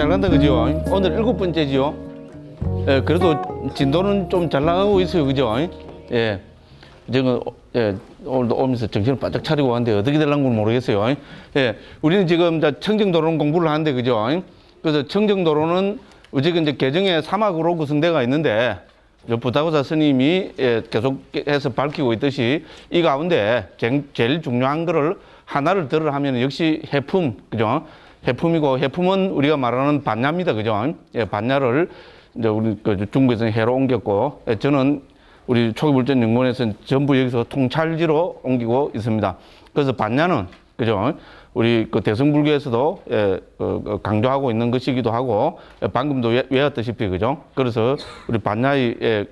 잘 간다, 그죠? 오늘 7번째지요. 예, 그래도 진도는 좀 잘 나가고 있어요, 그죠? 예. 지금, 예, 오늘도 오면서 정신을 바짝 차리고 왔는데 어떻게 될랑지 모르겠어요. 예. 우리는 지금 청정도로는 공부를 하는데, 그죠? 그래서 청정도로는 지금 이제 개정의 3학으로 구성되어 있는데, 부타고사 스님이 계속해서 밝히고 있듯이 이 가운데 제일 중요한 거를 하나를 들으라 하면 역시 해품, 그죠? 해품이고, 해품은 우리가 말하는 반야입니다, 그죠? 예, 반야를 이제 우리 중국에서는 해로 옮겼고, 저는 우리 초기불전연구원에서는 전부 여기서 통찰지로 옮기고 있습니다. 그래서 반야는, 그죠? 우리 대승불교에서도 강조하고 있는 것이기도 하고, 방금도 외웠다시피, 그죠? 그래서 우리 반야의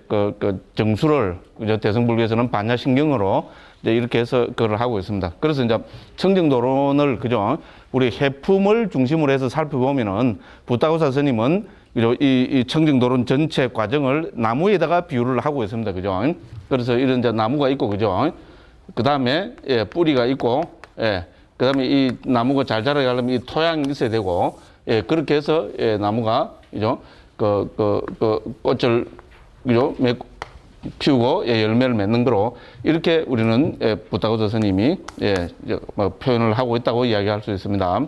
정수를, 그죠? 대승불교에서는 반야신경으로 이제 이렇게 해서 그걸 하고 있습니다. 그래서 이제 청정도론을, 그죠? 우리 해품을 중심으로 해서 살펴보면은 부타고사 스님은, 그죠? 이 청정도론 전체 과정을 나무에다가 비유를 하고 있습니다. 그죠? 그래서 이런 이제 나무가 있고, 그죠? 그 다음에, 뿌리가 있고, 그 다음에 이 나무가 잘 자라게 하려면 이 토양이 있어야 되고, 그렇게 해서, 나무가, 그죠? 꽃을, 그죠? 피우고, 열매를 맺는 거로, 이렇게 우리는, 부타고사 스님이, 표현을 하고 있다고 이야기할 수 있습니다.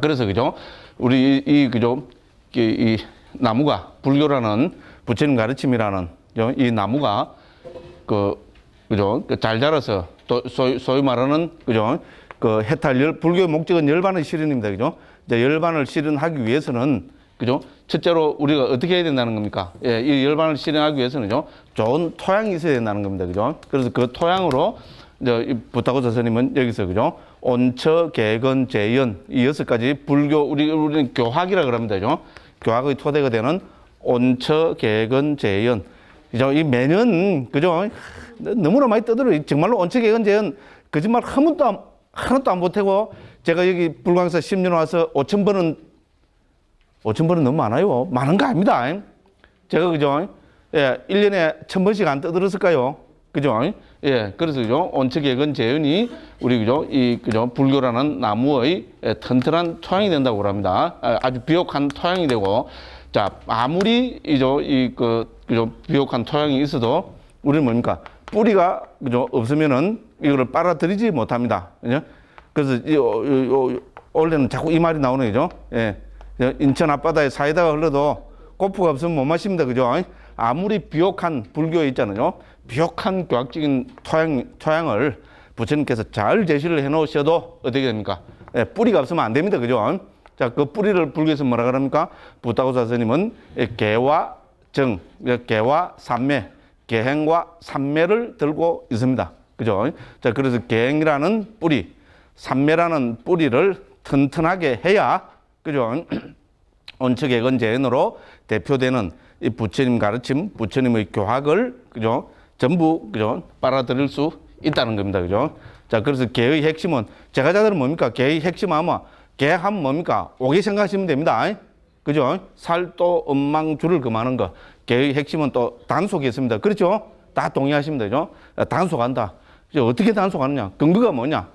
그래서, 그죠? 우리, 그죠? 이 나무가, 불교라는, 부처님 가르침이라는, 이 나무가, 그죠? 잘 자라서, 또 소위 말하는, 그죠? 해탈 불교의 목적은 열반의 실현입니다. 그죠? 이제 열반을 실현하기 위해서는, 그죠? 첫째로 우리가 어떻게 해야 된다는 겁니까? 이 열반을 실현하기 위해서는, 그죠? 좋은 토양이 있어야 된다는 겁니다. 그죠? 그래서 그 토양으로, 이제 부타고사 스님은 여기서, 그죠? 온처, 개근, 재연, 이 6가지 불교, 우리는 교학이라 그럽니다. 그죠? 교학의 토대가 되는 온처, 개근, 재연. 그죠? 이 매년, 그죠? 너무나 많이 떠들어요. 정말로 온처, 개근, 재연, 거짓말 하나도 안 보태고, 제가 여기 불광사 10년 와서 5,000번은 너무 많아요. 많은 거 아닙니다. 제가, 그죠? 1년에 1,000번씩 안 떠들었을까요? 그죠? 그래서, 그죠? 온처개근 재연이 우리, 그죠? 그죠? 불교라는 나무의 튼튼한 토양이 된다고 합니다. 아주 비옥한 토양이 되고, 자, 아무리, 그죠? 비옥한 토양이 있어도, 우리는 뭡니까? 뿌리가, 그죠? 없으면은 이거를 빨아들이지 못합니다. 그죠? 그래서, 원래는 자꾸 이 말이 나오는 거죠. 인천 앞바다에 사이다가 흘러도 고프가 없으면 못 마십니다. 그죠? 아무리 비옥한 불교에 있잖아요. 비옥한 교학적인 토양을 부처님께서 잘 제시를 해 놓으셔도 어떻게 됩니까? 뿌리가 없으면 안 됩니다. 그죠? 자, 그 뿌리를 불교에서 뭐라 그럽니까? 부타고사 스님은 개와 정, 개와 삼매, 개행과 삼매를 들고 있습니다. 그죠? 자, 그래서 개행이라는 뿌리, 삼매라는 뿌리를 튼튼하게 해야, 그죠? 온처개근 재연으로 대표되는 이 부처님 가르침, 부처님의 교학을, 그죠? 전부, 그죠? 빨아들일 수 있다는 겁니다. 그죠? 자, 그래서 개의 핵심은, 제가자들은 뭡니까? 개의 핵심 하면, 개하면 뭡니까? 오개 생각하시면 됩니다. 그죠? 살도 음망주를 금하는 거. 개의 핵심은 또 단속이 있습니다. 그렇죠? 다 동의하십니다. 그죠? 단속한다. 어떻게 단속하느냐? 근거가 뭐냐?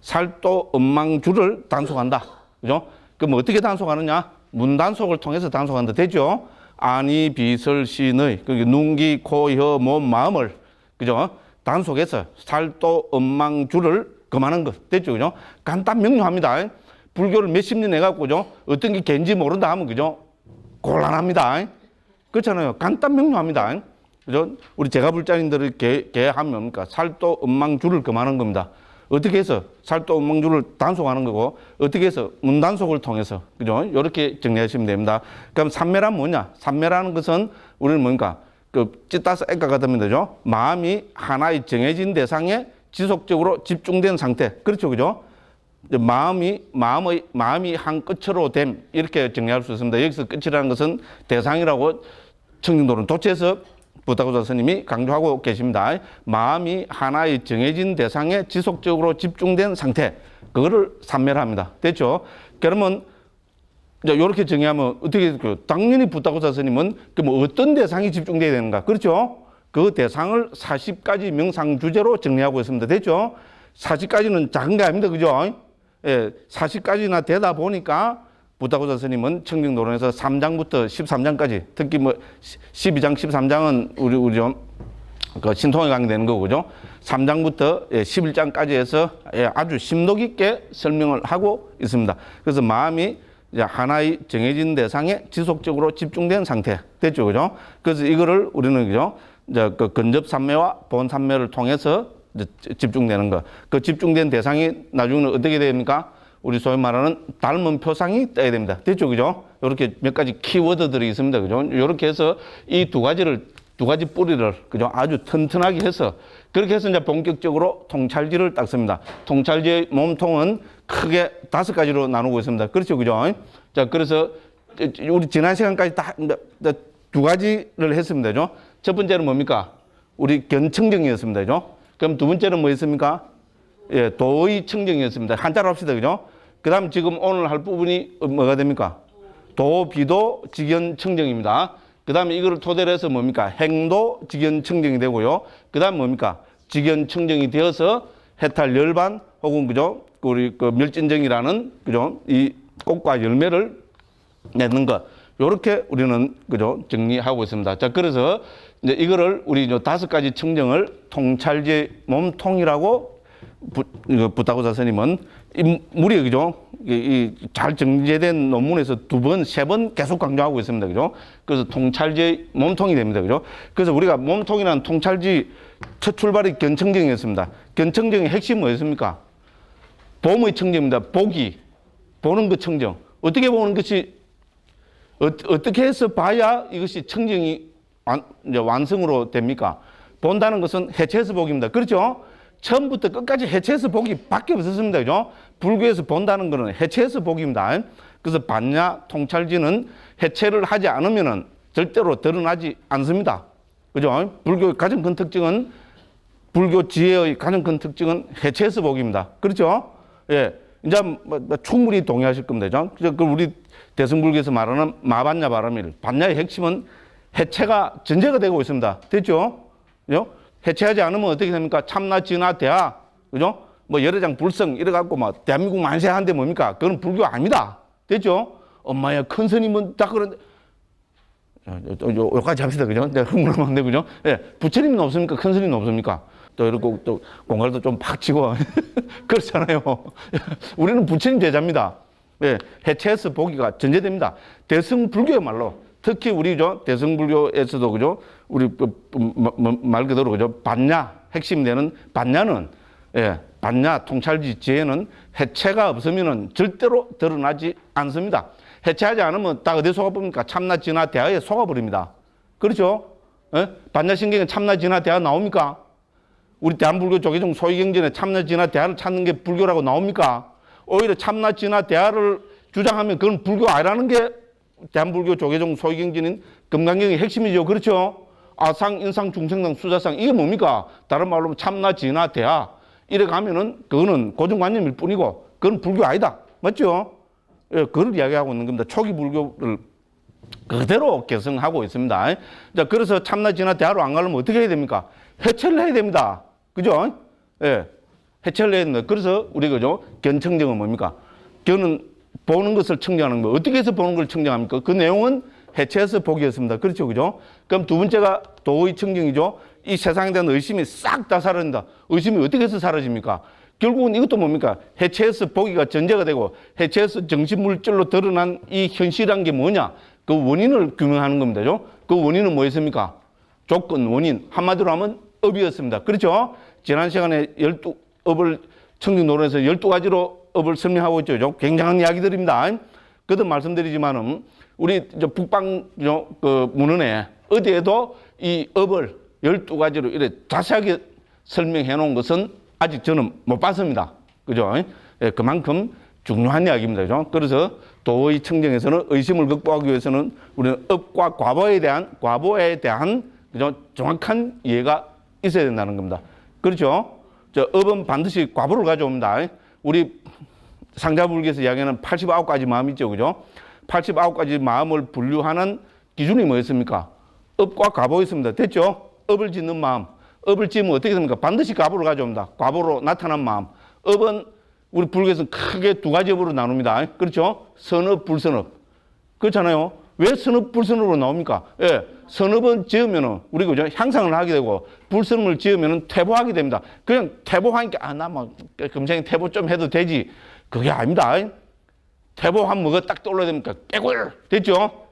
살도 음망주를 단속한다. 그죠? 그럼 어떻게 단속하느냐? 문단속을 통해서 단속한다. 되죠? 아니, 비설, 신의, 눈기, 코, 혀, 몸, 마음을, 그죠? 단속해서 살도 음망주를 금하는 것. 됐죠? 그죠? 간단 명료합니다. 불교를 몇십 년 해갖고, 그죠? 어떤 게 개인지 모른다 하면, 그죠? 곤란합니다. 그렇잖아요. 간단 명료합니다. 그죠? 우리 제가불자님들이 개하면 뭡니까? 살도 음망주를 금하는 겁니다. 어떻게 해서 살도 음망주를 단속하는 거고, 어떻게 해서 문단속을 통해서, 그죠? 이렇게 정리하시면 됩니다. 그럼 삼매란 뭐냐? 삼매라는 것은 우리는 뭡니까? 찌따서 액가가 되면 되죠? 마음이 하나의 정해진 대상에 지속적으로 집중된 상태. 그렇죠, 그죠? 마음이 한 끝으로 됨. 이렇게 정리할 수 있습니다. 여기서 끝이라는 것은 대상이라고 청정도론 도처에서 부타고사 스님이 강조하고 계십니다. 마음이 하나의 정해진 대상에 지속적으로 집중된 상태. 그거를 삼매라 합니다. 됐죠? 그러면 이제 이렇게 정의하면 어떻게 될까요? 당연히 부타고사 스님은 뭐 어떤 대상이 집중돼야 되는가? 그렇죠? 그 대상을 40가지 명상 주제로 정리하고 있습니다. 됐죠? 40가지는 작은 게 아닙니다. 그죠? 40가지나 되다 보니까 부타고자 스님은 청정노론에서 3장부터 13장까지, 특히 뭐 12장, 13장은 우리 좀 그 신통에 강의되는 거고, 그죠? 3장부터 11장까지 해서 아주 심도 깊게 설명을 하고 있습니다. 그래서 마음이 이제 하나의 정해진 대상에 지속적으로 집중된 상태 됐죠, 그죠? 그래서 이거를 우리는 그죠? 이제 그 근접 삼매와 본 삼매를 통해서 이제 집중되는 거. 그 집중된 대상이 나중에는 어떻게 됩니까? 우리 소위 말하는 닮은 표상이 떠야 됩니다. 됐죠, 그죠? 이렇게 몇 가지 키워드들이 있습니다, 그죠? 이렇게 해서 이 두 가지 뿌리를, 그죠? 아주 튼튼하게 해서, 그렇게 해서 이제 본격적으로 통찰지를 닦습니다. 통찰지의 몸통은 크게 5가지로 나누고 있습니다. 그렇죠, 그죠? 자, 그래서 우리 지난 시간까지 다 2가지를 했습니다, 그죠? 첫 번째는 뭡니까? 우리 견청정이었습니다, 그죠? 그럼 두 번째는 뭐였습니까? 예, 도의 청정이었습니다. 한자로 합시다, 그죠? 그 다음 지금 오늘 할 부분이 뭐가 됩니까? 도, 비도, 직연, 청정입니다. 그 다음에 이거를 토대로 해서 뭡니까? 행도, 직연, 청정이 되고요. 그 다음 뭡니까? 직연, 청정이 되어서 해탈, 열반, 혹은, 그죠? 우리 그 멸진정이라는, 그죠? 이 꽃과 열매를 맺는 것. 요렇게 우리는, 그죠? 정리하고 있습니다. 자, 그래서 이제 이거를 우리 5가지 청정을 통찰제 몸통이라고 부타고자 스님은 무리, 그죠? 잘 정제된 논문에서 2번, 3번 계속 강조하고 있습니다. 그죠? 그래서 통찰지 몸통이 됩니다. 그죠? 그래서 우리가 몸통이라는 통찰지 첫 출발이 견청정이었습니다. 견청정의 핵심은 뭐였습니까? 봄의 청정입니다. 보기. 보는 것 청정. 어떻게 보는 것이, 어떻게 해서 봐야 이것이 청정이 완성으로 됩니까? 본다는 것은 해체해서 보기입니다. 그렇죠? 처음부터 끝까지 해체해서 보기 밖에 없었습니다. 그죠? 불교에서 본다는 것은 해체해서 보기입니다. 그래서 반야 통찰지는 해체를 하지 않으면 절대로 드러나지 않습니다. 그죠? 불교의 가장 큰 특징은, 불교 지혜의 가장 큰 특징은 해체해서 보기입니다. 그렇죠? 예. 이제 충분히 동의하실 겁니다. 그죠? 우리 대승불교에서 말하는 마반야 바라밀. 반야의 핵심은 해체가 전제가 되고 있습니다. 됐죠? 그죠? 해체하지 않으면 어떻게 됩니까? 참나, 진화, 대하, 그죠? 뭐 여러 장 불성 이래갖고 막 대한민국 만세하는데 뭡니까? 그건 불교 아닙니다. 됐죠? 엄마야, 큰 스님은 딱 그런데, 여기까지 합시다. 그죠? 내가 흥분하면 안 돼, 그죠? 예. 부처님은 없습니까? 큰 스님은 없습니까? 또 이렇게 또 공갈도 좀 팍 치고. 그렇잖아요. 우리는 부처님 제자입니다. 예. 해체해서 보기가 전제됩니다. 대승불교야말로. 특히 우리 대승불교에서도 그죠? 우리 말 그대로 그죠? 반야 핵심 되는 반야는 반야 통찰지 지혜는 해체가 없으면은 절대로 드러나지 않습니다. 해체하지 않으면 딱 어디에 속아버립니까? 참나, 진화, 대하에 속아버립니다. 그렇죠? 반야신경에 참나, 진화, 대하 나옵니까? 우리 대한불교 조계종 소위경전에 참나, 진화, 대하를 찾는 게 불교라고 나옵니까? 오히려 참나, 진화, 대하를 주장하면 그건 불교 아니라는 게 대한불교 조계종 소위경전인 금강경의 핵심이죠. 그렇죠? 아상, 인상, 중생상, 수자상 이게 뭡니까? 다른 말로 하면 참나, 진화, 대하 이래 가면은 그거는 고정관념일 뿐이고 그건 불교 아니다. 맞죠? 예, 그걸 이야기하고 있는 겁니다. 초기 불교를 그대로 개성하고 있습니다. 자, 그래서 참나, 진화, 대하로 안 가려면 어떻게 해야 됩니까? 해체를 해야 됩니다. 그죠? 예, 해체를 해야 됩니다. 그래서 우리 그죠? 견청정은 뭡니까? 견은 보는 것을 청정하는 거. 어떻게 해서 보는 걸 청정합니까? 그 내용은 해체해서 보기였습니다. 그렇죠, 그죠? 그럼 두 번째가 도의 청정이죠. 이 세상에 대한 의심이 싹 다 사라진다. 의심이 어떻게 해서 사라집니까? 결국은 이것도 뭡니까? 해체해서 보기가 전제가 되고 해체해서 정신물질로 드러난 이 현실이란 게 뭐냐? 그 원인을 규명하는 겁니다. 그죠? 그 원인은 뭐였습니까? 조건, 원인. 한마디로 하면 업이었습니다. 그렇죠? 지난 시간에 12업을 청정노론에서 12가지로 업을 설명하고 있죠. 그죠? 굉장한 이야기들입니다. 그도 말씀드리지만은 우리 북방 그 문헌에 어디에도 이 업을 12가지로 이렇게 자세하게 설명해 놓은 것은 아직 저는 못 봤습니다. 그죠? 예, 그만큼 중요한 이야기입니다. 그죠? 그래서 도의 청정에서는 의심을 극복하기 위해서는 우리는 업과 과보에 대한 그죠? 정확한 이해가 있어야 된다는 겁니다. 그렇죠? 업은 반드시 과보를 가져옵니다. 우리 상자불교에서 이야기하는 89가지 마음이 있죠. 그죠? 89가지 마음을 분류하는 기준이 뭐였습니까? 업과 과보였습니다. 됐죠? 업을 짓는 마음. 업을 지으면 어떻게 됩니까? 반드시 과보를 가져옵니다. 과보로 나타난 마음. 업은 우리 불교에서는 크게 두 가지 법으로 나눕니다. 그렇죠? 선업, 불선업. 그렇잖아요. 왜 선업, 불선업으로 나옵니까? 예. 선업은 지으면은, 우리 그죠? 향상을 하게 되고, 불선업을 지으면은 퇴보하게 됩니다. 그냥 퇴보하니까, 나 뭐, 금생에 퇴보 좀 해도 되지. 그게 아닙니다. 퇴보하면 뭐가 딱 떠올라야 됩니까? 깨굴! 됐죠?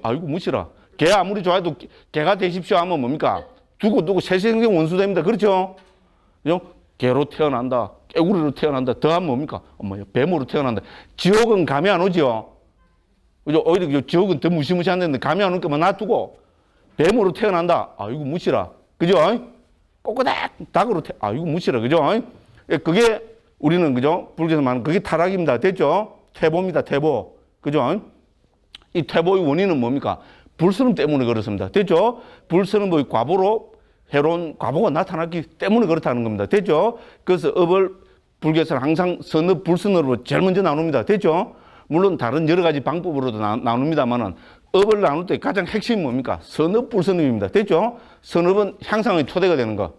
아이고, 무시라. 개 아무리 좋아해도 개가 되십시오 하면 뭡니까? 두고 세생생 원수 됩니다. 그렇죠? 그죠? 개로 태어난다. 깨구리로 태어난다. 더하면 뭡니까? 뱀으로 태어난다. 지옥은 감이 안 오죠? 그죠? 오히려 지옥은 더 무시무시한 데인데 감이 안 오니까 놔두고 뱀으로 태어난다. 아이고, 무시라. 그죠? 꼬꼬닥 닭으로 아이고, 무시라. 그죠? 그게 우리는, 그죠? 불교에서 말하는 그게 타락입니다. 됐죠? 퇴보입니다. 퇴보. 그죠? 이 퇴보의 원인은 뭡니까? 불선업 때문에 그렇습니다. 됐죠? 불선업의 과보로 해로운 과보가 나타났기 때문에 그렇다는 겁니다. 됐죠? 그래서 업을 불교에서는 항상 선업, 불선업으로 제일 먼저 나눕니다. 됐죠? 물론 다른 여러 가지 방법으로도 나눕니다만은 업을 나눌 때 가장 핵심이 뭡니까? 선업, 불선업입니다. 됐죠? 선업은 향상의 토대가 되는 거.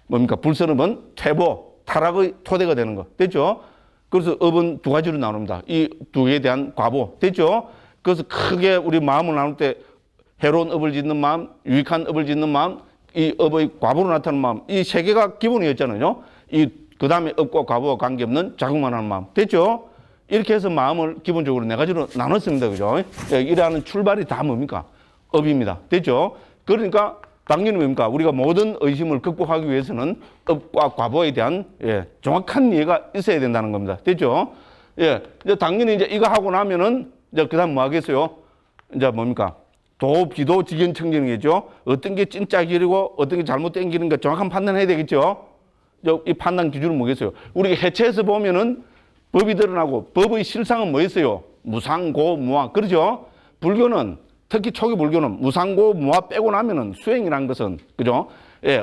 뭡니까? 불선업은 퇴보, 타락의 토대가 되는 거. 됐죠? 그래서 업은 두 가지로 나눕니다. 이 두 개에 대한 과보. 됐죠? 그래서 크게 우리 마음을 나눌 때 해로운 업을 짓는 마음, 유익한 업을 짓는 마음, 이 업의 과보로 나타나는 마음, 이 세 개가 기본이었잖아요. 그 다음에 업과 과보와 관계없는 자국만 하는 마음. 됐죠? 이렇게 해서 마음을 기본적으로 네 가지로 나눴습니다. 그죠? 이러한 출발이 다 뭡니까? 업입니다. 됐죠? 그러니까 당연히 뭡니까? 우리가 모든 의심을 극복하기 위해서는 업과 과보에 대한 정확한 이해가 있어야 된다는 겁니다. 됐죠? 이제 당연히 이제 이거 하고 나면은 이제 그 다음 뭐 하겠어요? 이제 뭡니까? 도, 비도, 직연, 청정이겠죠? 어떤 게 진짜 길이고 어떤 게 잘못된 길인가 정확한 판단해야 되겠죠? 이 판단 기준은 뭐겠어요? 우리가 해체해서 보면은 법이 드러나고 법의 실상은 뭐였어요? 무상고, 무아. 그렇죠? 불교는 특히 초기 불교는 무상고, 무아 빼고 나면은 수행이라는 것은 그죠?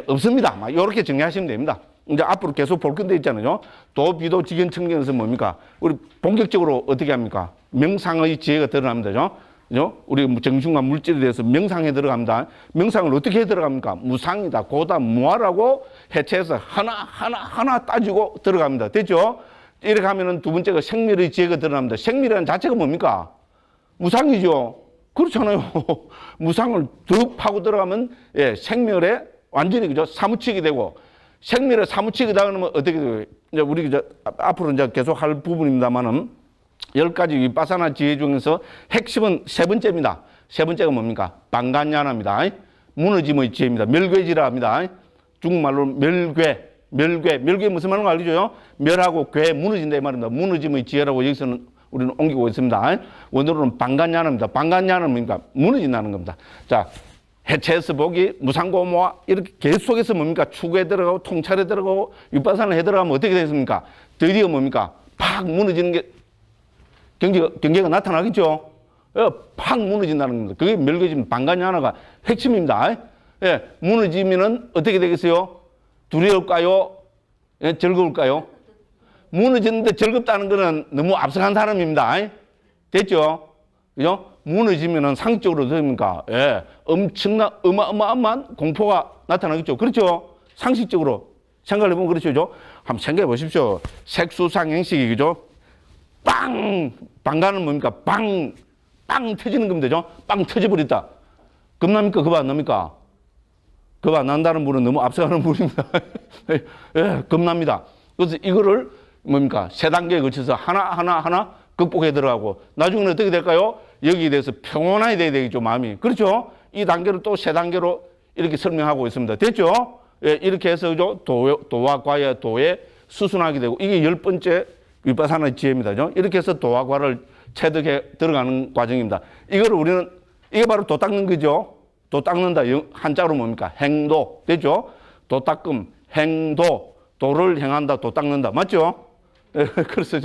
없습니다. 막 이렇게 정리하시면 됩니다. 이제 앞으로 계속 볼 건데 있잖아요. 도, 비도, 직연, 청정에서 뭡니까? 우리 본격적으로 어떻게 합니까? 명상의 지혜가 드러납니다. 그죠? 우리 정신과 물질에 대해서 명상에 들어갑니다. 명상을 어떻게 해 들어갑니까? 무상이다, 고다, 무아라고 해체해서 하나 따지고 들어갑니다. 됐죠? 이렇게 하면은 두 번째가 생멸의 지혜가 드러납니다. 생멸이라는 자체가 뭡니까? 무상이죠. 그렇잖아요. 무상을 더 파고 들어가면 생멸에 완전히 그죠? 사무치게 되고 생멸에 사무치게 당하면 어떻게 돼요? 이제 우리 이제 앞으로 이제 계속 할 부분입니다만은 10가지 위파사나 지혜 중에서 핵심은 세 번째입니다. 세 번째가 뭡니까? 방간야나입니다. 무너짐의 지혜입니다. 멸괴지라 합니다. 중국말로 멸괴 무슨 말인가 알려줘요? 멸하고 괴 무너진다 이 말입니다. 무너짐의 지혜라고 여기서는 우리는 옮기고 있습니다. 원어로는 방간야나입니다. 방간야는 뭡니까? 무너진다는 겁니다. 자, 해체해서 보기, 무상고모아 이렇게 계속해서 뭡니까? 추구에 들어가고 통찰에 들어가고 위파사나 해 들어가면 어떻게 되겠습니까? 드디어 뭡니까? 팍 무너지는 게 경계가 나타나겠죠? 팍 무너진다는 겁니다. 그게 멸괴짐 방간야나가 핵심입니다. 무너지면은 어떻게 되겠어요? 두려울까요? 즐거울까요? 무너지는데 즐겁다는 거는 너무 앞서간 사람입니다. 됐죠? 그죠? 무너지면은 상식적으로 됩니까? 엄청난 어마어마한 공포가 나타나겠죠. 그렇죠? 상식적으로 생각해 보면 그렇죠. 한번 생각해 보십시오. 색수상행식이 그죠? 방간은 뭡니까? 빵 터지는 겁니다. 빵 터져버렸다. 겁납니까? 겁 안 납니까? 겁 안 난다는 분은 너무 앞서가는 분입니다. 겁납니다. 그래서 이거를 뭡니까? 세 단계에 거쳐서 하나 극복해 들어가고 나중에는 어떻게 될까요? 여기에 대해서 평온하게 돼야 되겠죠, 마음이. 그렇죠? 이 단계를 또 세 단계로 이렇게 설명하고 있습니다. 됐죠? 이렇게 해서 도와 과의 도에 수순하게 되고 이게 10번째 위파사나 지혜입니다. 이렇게 해서 도와 과를 체득해 들어가는 과정입니다. 이거를 우리는 이게 바로 도 닦는 거죠. 도 닦는다. 한자로 뭡니까? 행도. 됐죠? 도 닦음, 행도. 도를 행한다, 도 닦는다. 맞죠? 그래서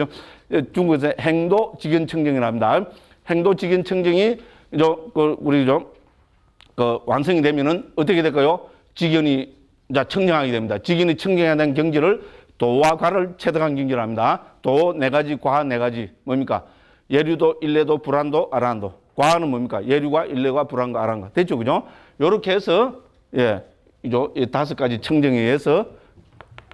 중국에서 행도 직연청정이라 합니다. 행도 직연청정이 우리 완성이 되면은 어떻게 될까요? 직연이 청정하게 됩니다. 직연이 청정해야 되는 경지를 도와 과를 체득한 경지라 합니다. 도 네 가지, 과 네 가지. 뭡니까? 예류도, 일례도, 불안도, 아라한도. 과는 뭡니까? 예류가, 일례가, 불안과, 아라한과. 됐죠? 그죠? 요렇게 해서, 이 5가지 청정에 의해서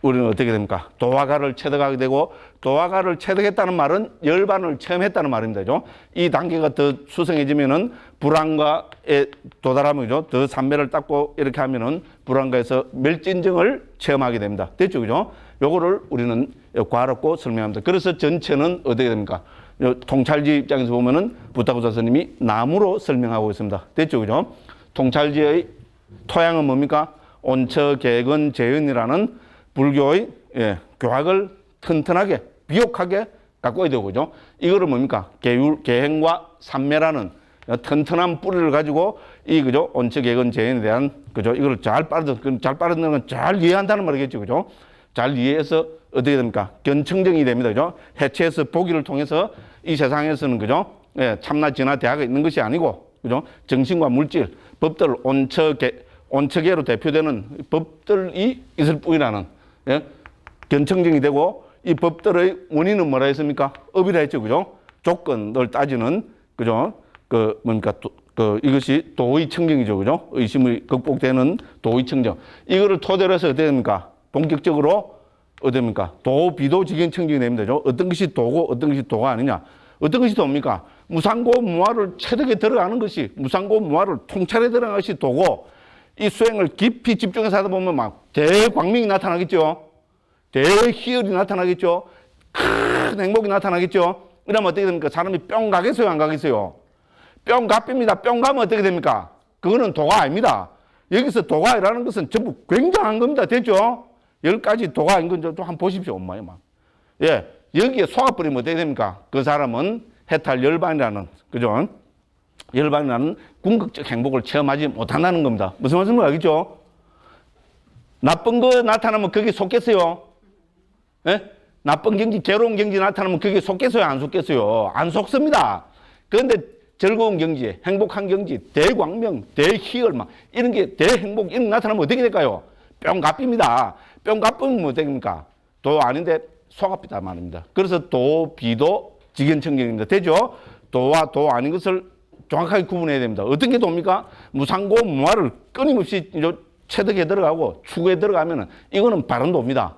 우리는 어떻게 됩니까? 도화가를 체득하게 되고, 도화가를 체득했다는 말은 열반을 체험했다는 말입니다. 그죠? 이 단계가 더 수성해지면은 불안과에 도달하면, 그죠? 더 삼매를 닦고 이렇게 하면은 불안과에서 멸진증을 체험하게 됩니다. 됐죠? 그죠? 요거를 우리는 과롭고 설명합니다. 그래서 전체는 어떻게 됩니까? 통찰지 입장에서 보면은 부타고사 스님이 나무로 설명하고 있습니다. 됐죠? 그죠? 통찰지의 토양은 뭡니까? 온처계근 재은이라는 불교의 교학을 튼튼하게 비옥하게 갖고 있어야 되고, 그죠? 이거를 뭡니까? 계행과 삼매라는 튼튼한 뿌리를 가지고 이 그죠? 온처계근 재은에 대한 그죠? 이걸 잘 빠르는 건 잘 이해한다는 말이겠죠, 그죠? 잘 이해해서 어떻게 됩니까? 견청정이 됩니다, 그죠? 해체해서 보기를 통해서 이 세상에서는 그죠? 참나 진화 대화가 있는 것이 아니고, 그죠? 정신과 물질, 법들 온처계로 대표되는 법들이 있을 뿐이라는 견청정이 되고, 이 법들의 원인은 뭐라 했습니까? 업이라 했죠, 그죠? 조건을 따지는 그죠? 이것이 도의청정이죠, 그죠? 의심이 극복되는 도의청정. 이거를 토대로 해서 어떻게 됩니까? 본격적으로 어떻게 됩니까? 도, 비도, 직연청정이 됩니다, 그죠? 어떤 것이 도고 어떤 것이 도가 아니냐? 어떤 것이 도입니까? 무상고 무화를 체득에 들어가는 것이, 무상고 무화를 통찰에 들어가는 것이 도고, 이 수행을 깊이 집중해서 하다 보면 막 대광명이 나타나겠죠. 대희열이 나타나겠죠. 큰 행복이 나타나겠죠. 이러면 어떻게 됩니까? 사람이 뿅 가겠어요, 안 가겠어요? 뿅 갑입니다. 뿅 가면 어떻게 됩니까? 그거는 도가 아닙니다. 여기서 도가라는 것은 전부 굉장한 겁니다. 됐죠? 10가지 도가 아닌 건 좀 한번 보십시오. 엄마야, 막. 예. 여기에 속아버리면 어떻게 됩니까? 그 사람은 해탈 열반이라는, 그죠? 열반이라는 궁극적 행복을 체험하지 못한다는 겁니다. 무슨 말씀인지 알겠죠? 나쁜 거 나타나면 거기에 속겠어요? 예? 나쁜 경지, 괴로운 경지 나타나면 거기에 속겠어요? 안 속겠어요? 안 속습니다. 그런데 즐거운 경지, 행복한 경지, 대광명, 대희열, 막, 이런 게 대행복, 이런 게 나타나면 어떻게 될까요? 뿅갑입니다. 뿅갑이면 뭐 됩니까? 도 아닌데 속압이다 말입니다. 그래서 도, 비도, 직연청정입니다. 되죠? 도와 도 아닌 것을 정확하게 구분해야 됩니다. 어떤 게 도입니까? 무상고, 무화를 끊임없이 체득에 들어가고 추구에 들어가면은 이거는 바른 도입니다.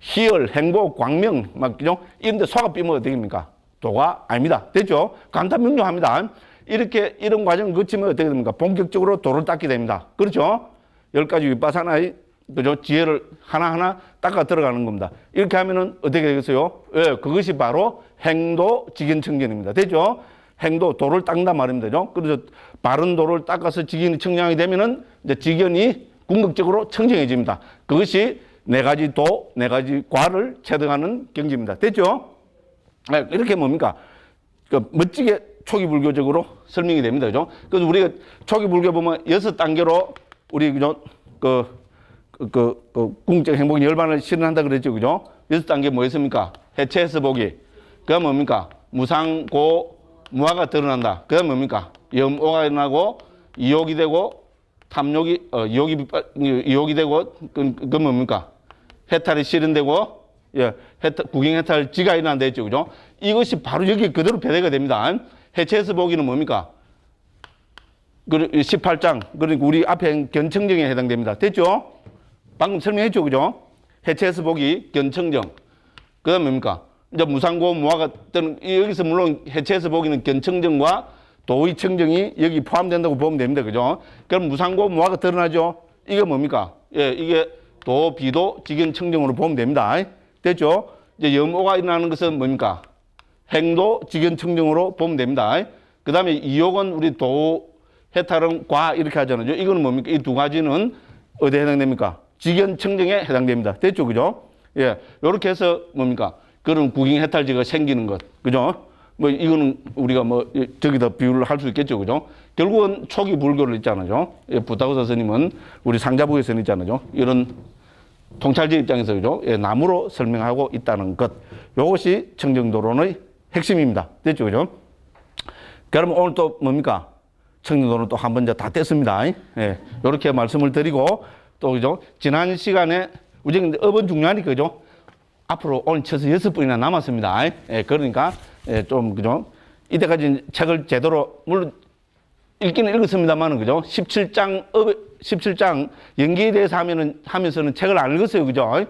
희열, 행복, 광명, 막, 이런 데 속아 삐면 어떻게 됩니까? 도가 아닙니다. 됐죠? 간단 명료합니다. 이렇게, 이런 과정을 거치면 어떻게 됩니까? 본격적으로 도를 닦게 됩니다. 그렇죠? 10가지 윗바사나의 그죠? 지혜를 하나하나 닦아 들어가는 겁니다. 이렇게 하면은 어떻게 되겠어요? 예, 그것이 바로 행도 직연청정입니다. 됐죠? 행도, 도를 닦는단 말입니다. 그죠? 그래서 바른 도를 닦아서 직연이 청정하게 되면은 이제 직연이 궁극적으로 청정해집니다. 그것이 4가지 도, 4가지 과를 체득하는 경지입니다. 됐죠? 네, 이렇게 뭡니까? 멋지게 초기 불교적으로 설명이 됩니다. 그죠? 그래서 우리가 초기 불교 보면 6단계로 우리, 그죠? 궁극적 행복 열반을 실현한다 그랬죠. 그죠? 6단계 뭐였습니까? 해체해서 보기. 그다음 뭡니까? 무상고, 무화가 드러난다. 그다음 뭡니까? 염오가 일어나고, 이욕이 되고, 탐욕이, 이욕이 되고, 그 뭡니까? 해탈이 실현되고, 예, 구경 해탈 지가 일어난다 했죠. 그죠? 이것이 바로 여기 그대로 배대가 됩니다. 해체해서 보기는 뭡니까? 18장. 그러니까 우리 앞에 견청정에 해당됩니다. 됐죠? 방금 설명했죠. 그죠? 해체해서 보기, 견청정. 그 다음에 뭡니까? 이제 무상고, 무화가 뜨는, 여기서 물론 해체해서 보기는 견청정과 도의청정이 여기 포함된다고 보면 됩니다. 그죠? 그럼 무상고, 무화가 드러나죠? 이게 뭡니까? 예, 이게 도, 비도, 직연청정으로 보면 됩니다. 됐죠? 이제 염오가 일어나는 것은 뭡니까? 행도, 직연청정으로 보면 됩니다. 그 다음에 이욕은 우리 도, 해탈은 과 이렇게 하잖아요. 이거는 뭡니까? 이 2가지는 어디에 해당됩니까? 직연청정에 해당됩니다. 됐죠? 그죠? 예. 요렇게 해서 뭡니까? 그런 구경 해탈지가 생기는 것. 그죠? 뭐, 이거는 우리가 뭐, 저기다 비유를 할 수 있겠죠. 그죠? 결국은 초기 불교를 있잖아요. 예, 부타고사 스님은 우리 상자부에서는 있잖아요. 이런 통찰지 입장에서, 그죠? 예, 나무로 설명하고 있다는 것. 요것이 청정도론의 핵심입니다. 됐죠? 그죠? 그러면 오늘 또 뭡니까? 청정도론 또 한 번 다 뗐습니다. 예, 요렇게 말씀을 드리고, 또, 그죠? 지난 시간에, 우리 업은 중요하니까, 그죠? 앞으로 오늘 쳐서 6분이나 남았습니다. 예, 그러니까, 예, 좀, 그죠? 이때까지 책을 제대로, 물론, 읽기는 읽었습니다만은, 그죠? 17장 연기에 대해서 하면서는 책을 안 읽었어요. 그죠?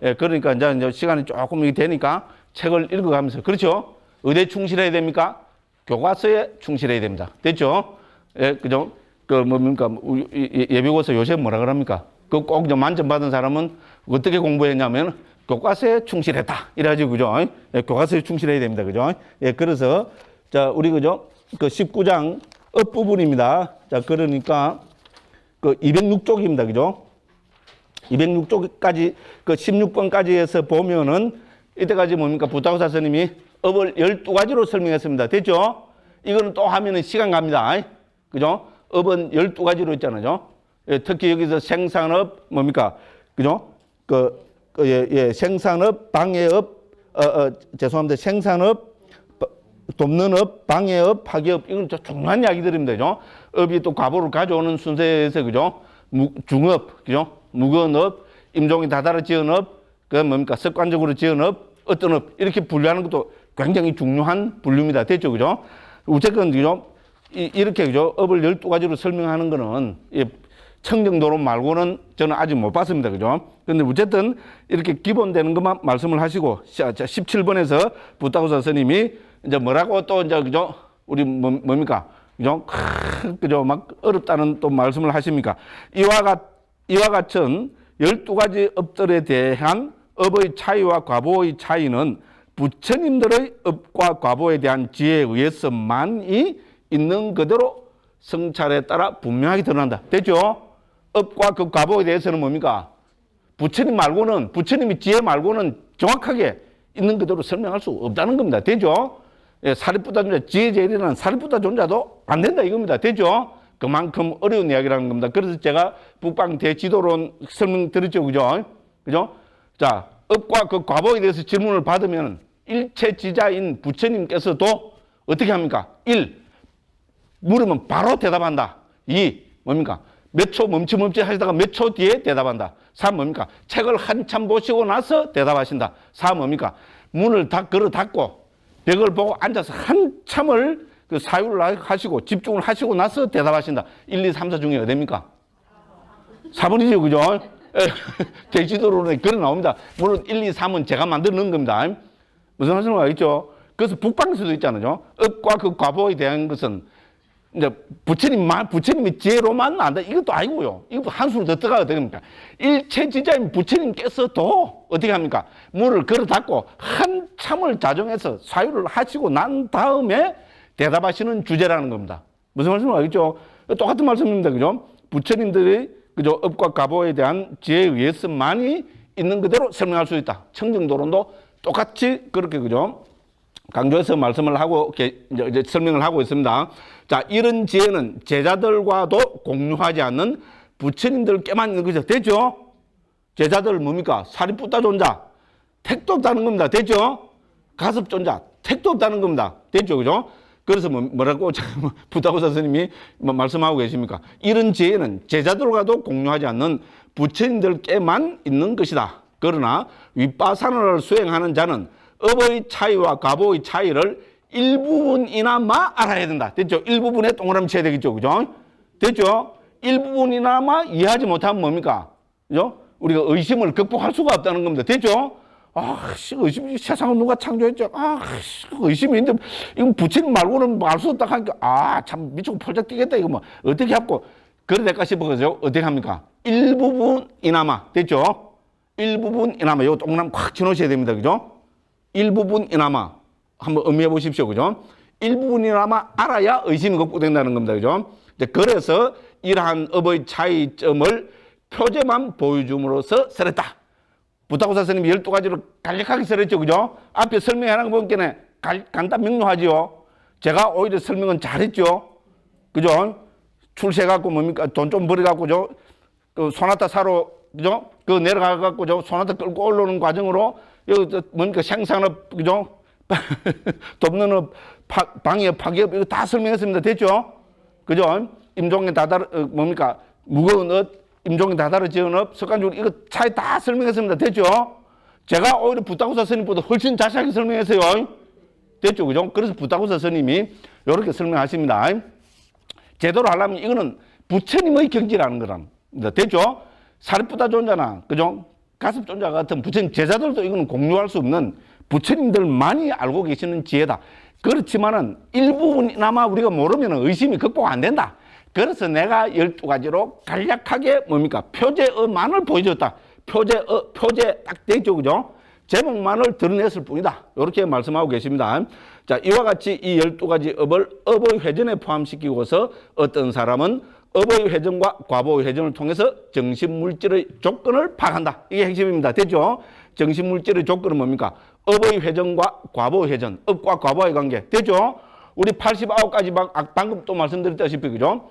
예, 그러니까 이제 시간이 조금 이렇게 되니까 책을 읽어가면서, 그렇죠? 어디에 충실해야 됩니까? 교과서에 충실해야 됩니다. 됐죠? 예, 그죠? 뭡니까? 예비고사 요새 뭐라 그럽니까? 꼭 만점 받은 사람은 어떻게 공부했냐면 교과서에 충실했다. 이래가지고, 그죠? 예, 교과서에 충실해야 됩니다. 그죠? 예, 그래서, 자, 우리, 그죠? 19장 업 부분입니다. 자, 그러니까 206쪽입니다. 그죠? 206쪽까지, 16번까지 해서 보면은 이때까지 뭡니까? 부타고사 스님이 업을 12가지로 설명했습니다. 됐죠? 이거는 또 하면은 시간 갑니다. 그죠? 업은 12가지로 있잖아요. 예, 특히 여기서 생산업, 뭡니까? 그죠? 생산업, 방해업, 죄송합니다. 생산업, 돕는 업, 방해업, 파기업, 이건 중요한 이야기들입니다. 그죠? 업이 또 과보를 가져오는 순서에서, 그죠? 중업, 그죠? 무거운 업, 임종이 다다르 지은 업, 뭡니까? 습관적으로 지은 업, 어떤 업, 이렇게 분류하는 것도 굉장히 중요한 분류입니다. 됐죠? 그죠? 어쨌든, 그죠? 이렇게, 그죠? 업을 12가지로 설명하는 거는, 청정도론 말고는 저는 아직 못 봤습니다. 그죠? 근데 어쨌든 이렇게 기본되는 것만 말씀을 하시고, 자, 17번에서 부타고사 스님이 이제 뭐라고 또 이제, 그죠? 우리 뭡니까? 그죠? 그죠? 막 어렵다는 또 말씀을 하십니까? 이와 같은 12가지 업들에 대한 업의 차이와 과보의 차이는 부처님들의 업과 과보에 대한 지혜에 의해서만이 있는 그대로 성찰에 따라 분명하게 드러난다. 됐죠? 업과 그 과보에 대해서는 뭡니까? 부처님 말고는, 부처님의 지혜 말고는 정확하게 있는 그대로 설명할 수 없다는 겁니다. 됐죠? 예, 사리푸타 존자, 지혜제일이라는 사리푸타 존자도 안 된다 이겁니다. 됐죠? 그만큼 어려운 이야기라는 겁니다. 그래서 제가 북방 대지도론 설명드렸죠. 그죠? 그죠? 자, 업과 그 과보에 대해서 질문을 받으면 일체지자인 부처님께서도 어떻게 합니까? 1. 물으면 바로 대답한다. 2. 뭡니까? 몇 초 멈칫 하시다가 몇 초 뒤에 대답한다. 3. 뭡니까? 책을 한참 보시고 나서 대답하신다. 4. 뭡니까? 문을 다 걸어 닫고 벽을 보고 앉아서 한참을 그 사유를 하시고 집중을 하시고 나서 대답하신다. 1, 2, 3, 4 중에 어디입니까? 4번이죠. 그죠? 제주도로는 그래 나옵니다. 물론 1, 2, 3은 제가 만들어 놓은 겁니다. 무슨 말씀을 알겠죠? 그래서 북방에서도 있잖아요. 업과 그 과보에 대한 것은 이제 부처님의 지혜로만 안다. 이것도 아니고요. 이것도 한숨을 더 떠가 어떻게 합니까? 일체지자인 부처님께서도 어떻게 합니까? 문을 걸어 닫고 한참을 자정해서 사유를 하시고 난 다음에 대답하시는 주제라는 겁니다. 무슨 말씀을 알겠죠? 똑같은 말씀입니다. 그죠? 부처님들이 그죠? 업과 과보에 대한 지혜에 의해서만이 있는 그대로 설명할 수 있다. 청정도론도 똑같이 그렇게 그죠? 강조해서 말씀을 하고 이제 설명을 하고 있습니다. 자, 이런 지혜는 제자들과도 공유하지 않는 부처님들께만 있는 거죠. 됐죠? 제자들 뭡니까? 사리푸타 존자, 택도 없다는 겁니다. 됐죠? 가섭 존자, 택도 없다는 겁니다. 됐죠? 그죠? 그래서 뭐라고 부타고사 스님이 말씀하고 계십니까? 이런 지혜는 제자들과도 공유하지 않는 부처님들께만 있는 것이다. 그러나 윗바사나를 수행하는 자는 업의 차이와 과보의 차이를 일부분이나마 알아야 된다. 됐죠? 일부분에 동그라미 쳐야 되겠죠? 그죠? 됐죠? 일부분이나마 이해하지 못하면 뭡니까? 그죠? 우리가 의심을 극복할 수가 없다는 겁니다. 됐죠? 의심, 세상을 누가 창조했죠? 의심이 있는데, 이건 부처님 말고는 알 수 없다 하니까, 참 미치고 펄쩍 뛰겠다. 이거 뭐, 어떻게 하고, 그래 될까 싶어가지고, 어떻게 합니까? 일부분이나마. 됐죠? 일부분이나마. 이거 동그라미 콱 쳐놓으셔야 됩니다. 그죠? 일부분이나마. 한번 의미해 보십시오. 그죠? 일부분이나마 알아야 의심이 극복된다는 겁니다. 그죠? 그래서 이러한 업의 차이점을 표제만 보여줌으로써 설했다. 부타고사 스님이 12가지로 간략하게 설했죠. 그죠? 앞에 설명하는 거 보니까 간단 명료하죠. 제가 오히려 설명은 잘했죠. 그죠? 출세해갖고 뭡니까? 돈 좀 벌어갖고, 그 소나타 사러, 그죠? 내려가갖고, 소나타 끌고 올라오는 과정으로, 여기 뭡니까? 생산업, 그죠? 돕는 업, 방해업, 파기업, 이거 다 설명했습니다. 됐죠? 그죠? 임종에 뭡니까? 무거운 업, 임종이 다다르 지은 업, 습관적으로 이거 차이 다 설명했습니다. 됐죠? 제가 오히려 부타고사 스님보다 훨씬 자세하게 설명했어요. 됐죠? 그죠? 그래서 부타고사 스님이 이렇게 설명하십니다. 제대로 하려면 이거는 부처님의 경지라는 거랍니다. 됐죠? 사리푸타 존자나, 그죠? 가습존자 같은 부처님 제자들도 이거는 공유할 수 없는 부처님들만이 알고 계시는 지혜다. 그렇지만은 일부분이나마 우리가 모르면 의심이 극복 안 된다. 그래서 내가 12가지로 간략하게 뭡니까? 표제어만을 보여줬다. 표제 딱 되죠, 그죠? 제목만을 드러냈을 뿐이다. 이렇게 말씀하고 계십니다. 자, 이와 같이 이 12가지 업을 업의 회전에 포함시키고서 어떤 사람은 업의 회전과 과보의 회전을 통해서 정신물질의 조건을 파악한다. 이게 핵심입니다. 됐죠? 정신물질의 조건은 뭡니까? 업의 회전과 과보의 회전, 업과 과보의 관계. 됐죠? 우리 89가지 방금 또 말씀드렸다시피, 그죠?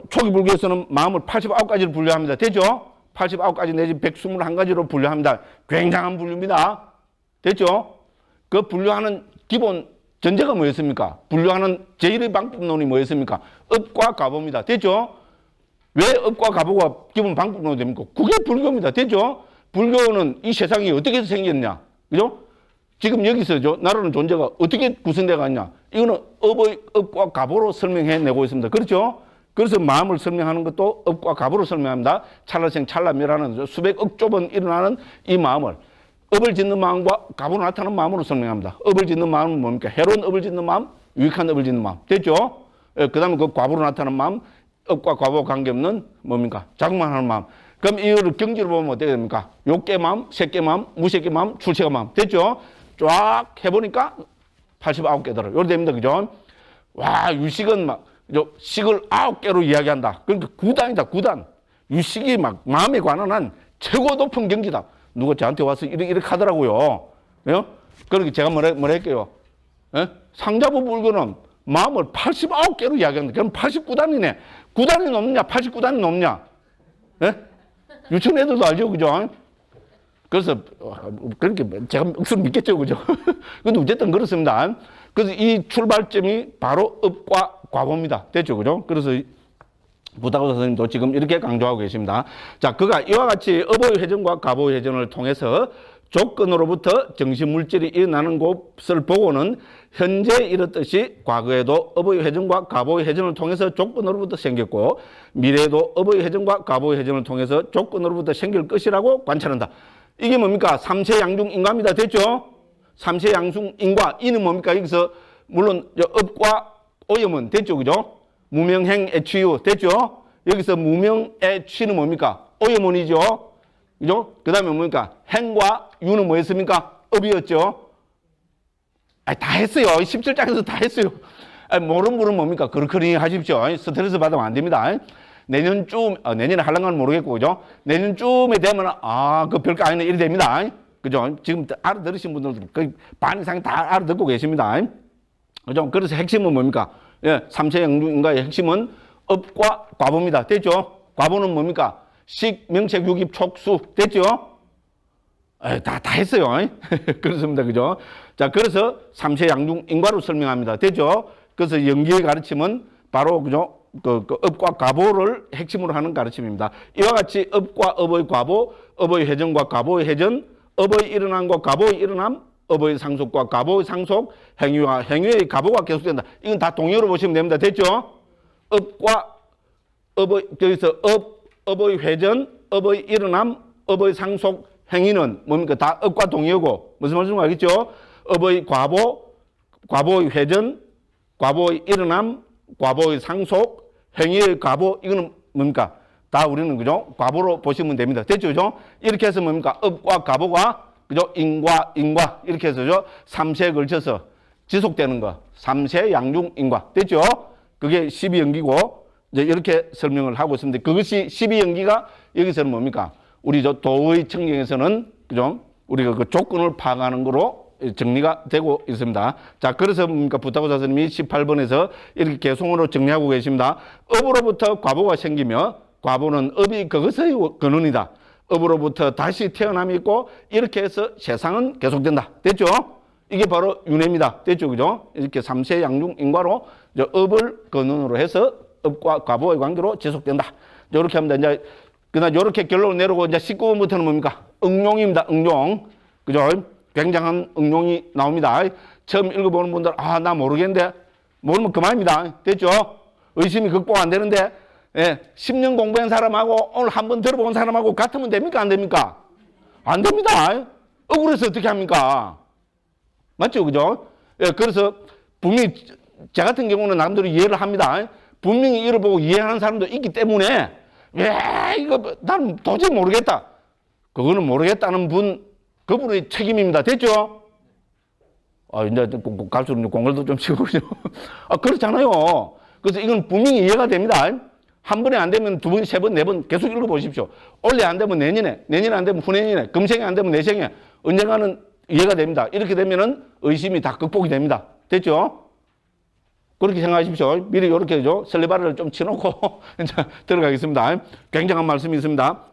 초기 불교에서는 마음을 89가지로 분류합니다. 됐죠? 89가지 내지 121가지로 분류합니다. 굉장한 분류입니다. 됐죠? 그 분류하는 기본 전제가 뭐였습니까? 분류하는 제1의 방법론이 뭐였습니까? 업과 과보입니다. 됐죠? 왜 업과 과보가 기본 방법론이 됩니까? 그게 불교입니다. 됐죠? 불교는 이 세상이 어떻게 생겼냐? 그죠? 지금 여기서죠. 나라는 존재가 어떻게 구성되어 갔냐? 이거는 업과 과보로 설명해내고 있습니다. 그렇죠? 그래서 마음을 설명하는 것도 업과 과보로 설명합니다. 찰나생 찰나멸하는 수백억 조번 일어나는 이 마음을 업을 짓는 마음과 과보로 나타나는 마음으로 설명합니다. 업을 짓는 마음은 뭡니까? 해로운 업을 짓는 마음, 유익한 업을 짓는 마음. 됐죠? 그 다음에 그 과보로 나타나는 마음, 업과 과보 관계없는 뭡니까? 자국만 하는 마음. 그럼 이거를 경지로 보면 어떻게 됩니까? 욕계 마음, 색계 마음, 무색계 마음, 출세계 마음. 됐죠? 쫙 해보니까 89개더라. 요렇게 됩니다. 그죠? 와, 유식은 막, 식을 9개로 이야기한다. 그러니까 9단이다, 9단. 유식이 막 마음에 관한 한 최고 높은 경지다. 누가 저한테 와서 이렇게 하더라고요. 예? 그러니까 제가 뭐라 할게요? 예? 상자부 불교는 마음을 89개로 이야기한다. 그럼 89단이네. 9단이 넘냐? 89단이 넘냐? 예? 유치원 애들도 알죠, 그죠? 그래서, 그렇게 제가 억수로 믿겠죠, 그죠? 근데 어쨌든 그렇습니다. 그래서 이 출발점이 바로 업과 과보입니다. 됐죠, 그죠? 그래서 부다고 선생님도 지금 이렇게 강조하고 계십니다. 자, 그가 이와 같이 업의 회전과 과보의 회전을 통해서 조건으로부터 정신물질이 일어나는 것을 보고는 현재 이렇듯이 과거에도 업의 회전과 과보의 회전을 통해서 조건으로부터 생겼고 미래에도 업의 회전과 과보의 회전을 통해서 조건으로부터 생길 것이라고 관찰한다. 이게 뭡니까? 삼세양중인과입니다. 됐죠? 삼세양중인과. 이는 뭡니까? 여기서 물론 업과 오염은 됐죠? 그죠? 무명행애취유. 됐죠? 여기서 무명애취는 뭡니까? 오염원이죠? 그죠? 그 다음에 뭡니까? 행과 유는 뭐였습니까? 업이었죠? 다 했어요. 17장에서 다 했어요. 모르는 분은 뭡니까? 그렇게 하십시오. 스트레스 받으면 안 됩니다. 내년쯤, 내년에 할랑가는 모르겠고, 그죠? 내년쯤에 되면, 그 별거 아니네. 이래 됩니다. 그죠? 지금 알아들으신 분들도 거의 반 이상 다 알아듣고 계십니다. 그죠? 그래서 핵심은 뭡니까? 예, 삼세영중인과의 핵심은 업과 과보입니다. 됐죠? 과보는 뭡니까? 식, 명색, 유깁, 촉수. 됐죠? 다 했어요. 그렇습니다. 그죠? 자, 그래서 삼세양중인과로 설명합니다. 됐죠? 그래서 연기의 가르침은 바로, 그죠? 그 업과 과보를 핵심으로 하는 가르침입니다. 이와 같이 업과 업의 과보, 업의 회전과 과보의 회전, 업의 일어남과 과보의 일어남, 업의 상속과 과보의 상속, 행위와 행위의 과보가 계속된다. 이건 다 동의어로 보시면 됩니다. 됐죠? 업과 업의, 여기서 업의 회전, 업의 일어남, 업의 상속, 행위는 뭡니까? 다 업과 동의어고. 무슨 말씀인지 알겠죠? 업의 과보, 과보의 회전, 과보의 일어남, 과보의 상속, 행위의 과보, 이거는 뭡니까? 다 우리는, 그죠? 과보로 보시면 됩니다. 됐죠? 그죠? 이렇게 해서 뭡니까? 업과 과보가, 그죠? 인과, 이렇게 해서죠. 3세에 걸쳐서 지속되는 거. 3세 양중 인과. 됐죠? 그게 12연기고, 이제 이렇게 설명을 하고 있습니다. 그것이 12연기가 여기서는 뭡니까? 우리 도의 청경에서는, 그죠? 우리가 그 조건을 파악하는 거로 정리가 되고 있습니다. 자, 그래서 뭡니까? 부타고사 스님이 18번에서 이렇게 개송으로 정리하고 계십니다. 업으로부터 과보가 생기며 과보는 업이 그것의 근원이다. 업으로부터 다시 태어남이 있고 이렇게 해서 세상은 계속된다. 됐죠? 이게 바로 윤회입니다. 됐죠? 그죠? 이렇게 삼세 양중 인과로 업을 근원으로 해서 업과 과보의 관계로 지속된다. 이렇게 합니다. 이제 그다음 이렇게 결론을 내리고 이제 19번부터는 뭡니까? 응용입니다. 응용. 그죠? 굉장한 응용이 나옵니다. 처음 읽어보는 분들, 나 모르겠는데, 모르면 그만입니다. 됐죠? 의심이 극복 안 되는데, 10년 공부한 사람하고 오늘 한번 들어본 사람하고 같으면 됩니까? 안 됩니까? 안 됩니다. 억울해서 어떻게 합니까? 맞죠? 그죠? 예, 그래서 분명히 제 같은 경우는 남들이 이해를 합니다. 분명히 이를 보고 이해하는 사람도 있기 때문에 왜 이거 나는 도저히 모르겠다. 그거는 모르겠다는 분, 그분의 책임입니다. 됐죠? 이제 갈수록 공갈도 좀 치고 그렇잖아요. 그래서 이건 분명히 이해가 됩니다. 한 번에 안 되면 두 번, 세 번, 네 번 계속 읽어보십시오. 올해 안 되면 내년에, 내년에 안 되면 후내년에, 금생에 안 되면 내생에, 언젠가는 이해가 됩니다. 이렇게 되면은 의심이 다 극복이 됩니다. 됐죠? 그렇게 생각하십시오. 미리 이렇게 죠 설레발을 좀 치놓고 이제 들어가겠습니다. 굉장한 말씀이 있습니다.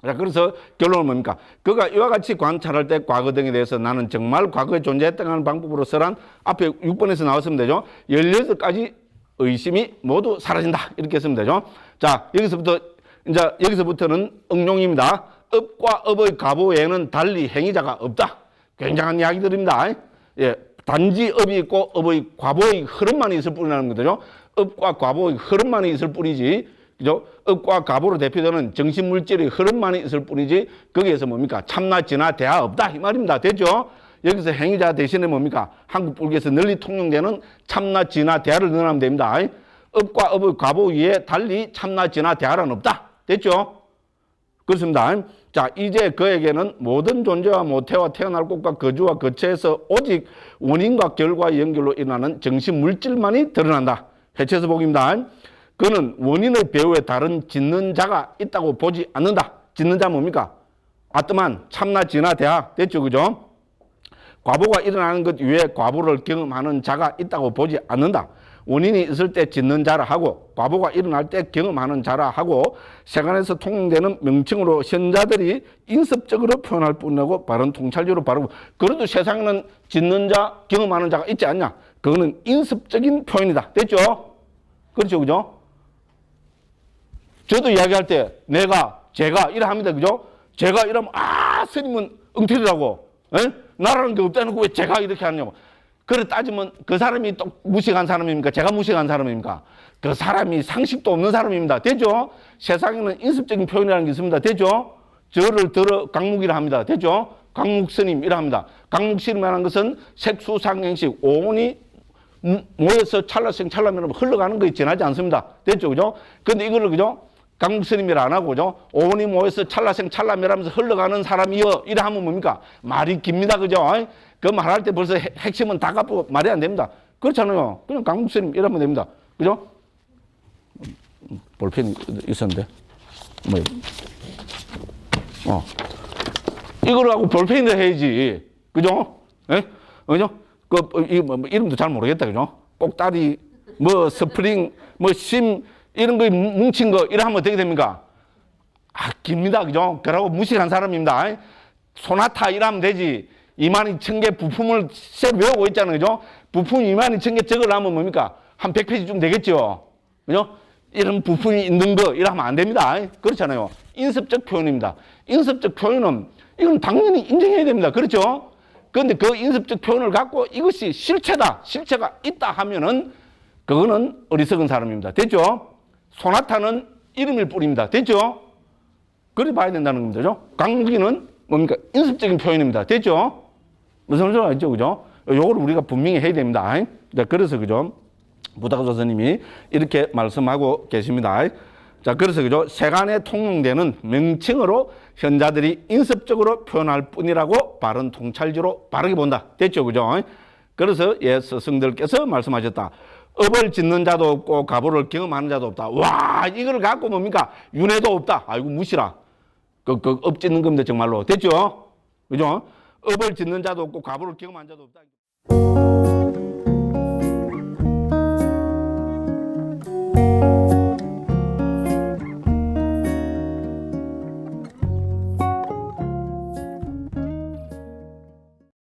자, 그래서 결론은 뭡니까? 그가 이와 같이 관찰할 때 과거 등에 대해서 나는 정말 과거에 존재했다는 하는 방법으로서란 앞에 6번에서 나왔으면 되죠. 18가지 의심이 모두 사라진다. 이렇게 했으면 되죠. 자, 여기서부터는 응용입니다. 업과 업의 과보 외에는 달리 행위자가 없다. 굉장한 이야기들입니다. 예, 단지 업이 있고 업의 과보의 흐름만 있을 뿐이라는 거죠. 업과 과보의 흐름만 있을 뿐이지, 그죠? 업과 과보로 대표되는 정신물질의 흐름만 있을 뿐이지, 거기에서 뭡니까? 참나, 진화, 대화 없다. 이 말입니다. 됐죠? 여기서 행위자 대신에 뭡니까? 한국 불교에서 널리 통용되는 참나, 진화, 대화를 넣으면 됩니다. 업과 업의 과보 위에 달리 참나, 진화, 대화는 없다. 됐죠? 그렇습니다. 자, 이제 그에게는 모든 존재와 모태와 태어날 곳과 거주와 거처에서 오직 원인과 결과의 연결로 일어나는 정신 물질만이 드러난다. 해체해서 보기입니다. 그는 원인의 배후에 다른 짓는 자가 있다고 보지 않는다. 짓는 자 뭡니까? 아트만, 참나, 진화, 대화. 됐죠? 그죠? 과보가 일어나는 것 위에 과보를 경험하는 자가 있다고 보지 않는다. 원인이 있을 때 짓는 자라 하고 과보가 일어날 때 경험하는 자라 하고 세간에서 통용되는 명칭으로 현자들이 인습적으로 표현할 뿐이고 바른 통찰적으로 바르고, 그래도 세상에는 짓는 자, 경험하는 자가 있지 않냐? 그거는 인습적인 표현이다. 됐죠? 그렇죠? 그죠? 저도 이야기할 때 내가, 제가 이래 합니다. 그죠? 제가 이러면 스님은 엉터리라고, 나라는 게 없다는 거 왜 제가 이렇게 하냐고. 그래 따지면 그 사람이 또 무식한 사람입니까? 제가 무식한 사람입니까? 그 사람이 상식도 없는 사람입니다. 되죠? 세상에는 인습적인 표현이라는 게 있습니다. 되죠? 저를 들어 강묵이라 합니다. 되죠? 강묵 스님이라 합니다. 강묵 스님이라는 것은 색수상행식 오온이 모여서 찰나생 찰나면 흘러가는 거에 지나지 않습니다. 됐죠? 그죠? 근데 이거를 그죠? 강묵 스님이라 안 하고 그죠? 오온이 모여서 찰나생 찰나면하면서 흘러가는 사람이여 이래 하면 뭡니까? 말이 깁니다. 그죠? 그 말할 때 벌써 핵심은 다 갚고 말이 안 됩니다. 그렇잖아요. 그냥 강묵 스님 이러면 됩니다. 그죠? 볼펜이 있었는데. 이걸 하고 볼펜을 해야지. 그죠? 예? 그죠? 이름도 잘 모르겠다. 그죠? 꼭다리, 스프링, 심, 이런 거 뭉친 거, 이래 하면 어떻게 됩니까? 깁니다. 그죠? 그러고 무식한 사람입니다. 소나타 이러면 되지. 22,000개 부품을 새로 외우고 있잖아요. 그죠? 부품 22,000개 적으려면 뭡니까? 한 100페이지 좀 되겠죠? 그죠? 이런 부품이 있는 거, 이러면 안 됩니다. 그렇잖아요. 인습적 표현입니다. 인습적 표현은, 이건 당연히 인정해야 됩니다. 그렇죠? 그런데 그 인습적 표현을 갖고 이것이 실체다, 실체가 있다 하면은, 그거는 어리석은 사람입니다. 됐죠? 소나타는 이름일 뿐입니다. 됐죠? 그래 봐야 된다는 겁니다. 강무기는 뭡니까? 인습적인 표현입니다. 됐죠? 무슨 말인지 알죠? 그죠? 요거를 우리가 분명히 해야 됩니다. 자, 그래서 그죠? 부다가조 스님이 이렇게 말씀하고 계십니다. 자, 그래서 그죠? 세간에 통용되는 명칭으로 현자들이 인습적으로 표현할 뿐이라고 바른 통찰지로 바르게 본다. 됐죠? 그죠? 그래서 스승들께서 말씀하셨다. 업을 짓는 자도 없고 가보를 경험하는 자도 없다. 와, 이걸 갖고 뭡니까? 윤회도 없다. 아이고, 무시라. 업 짓는 겁니다, 정말로. 됐죠? 그죠? 업을 짓는 자도 없고 가보를 경험하는 자도 없다.